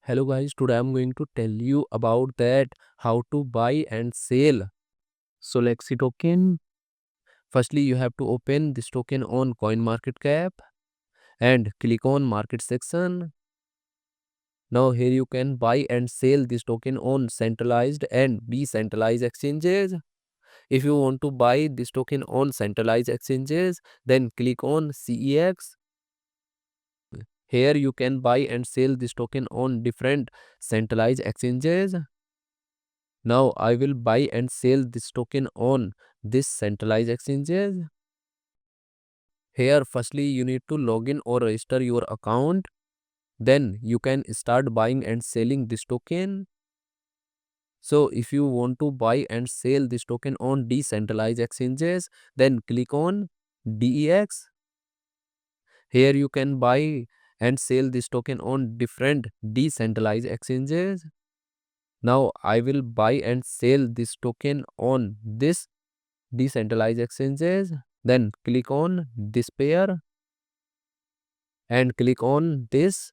Hello guys, today I'm going to tell you about that how to buy and sell Solexi token. Firstly, you have to open this token on CoinMarketCap and click on market section. Now here you can buy and sell this token on centralized and decentralized exchanges. If you want to buy this token on centralized exchanges, then click on CEX. Here you can buy and sell this token on different centralized exchanges. Now I will buy and sell this token on this centralized exchanges. Here firstly you need to log in or register your account. Then you can start buying and selling this token. So if you want to buy and sell this token on decentralized exchanges, then click on DEX. Here you can buy and sell this token on different decentralized exchanges. Now I will buy and sell this token on this decentralized exchanges. Then click on this pair and click on this.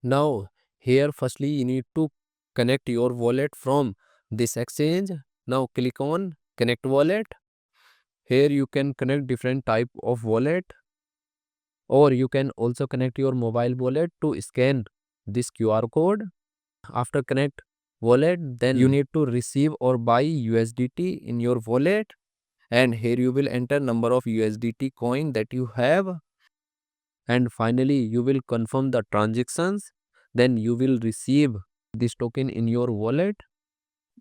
Now here firstly you need to connect your wallet from this exchange. Now click on connect wallet. Here you can connect different type of wallet, or you can also connect your mobile wallet to scan this QR code. After connect wallet, then you need to receive or buy USDT in your wallet, and here you will enter number of USDT coin that you have, and finally you will confirm the transactions. Then you will receive this token in your wallet.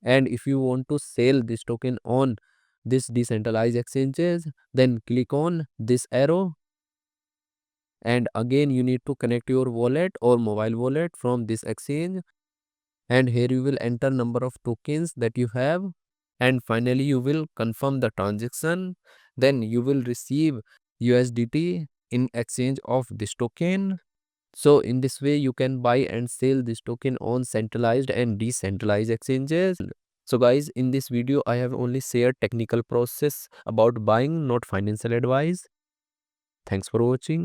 And if you want to sell this token on this decentralized exchanges, then click on this arrow, and again you need to connect your wallet or mobile wallet from this exchange, and here you will enter number of tokens that you have, and finally you will confirm the transaction. Then you will receive USDT in exchange of this token. So in this way you can buy and sell this token on centralized and decentralized exchanges. So guys, in this video I have only shared technical process about buying, not financial advice. Thanks for watching.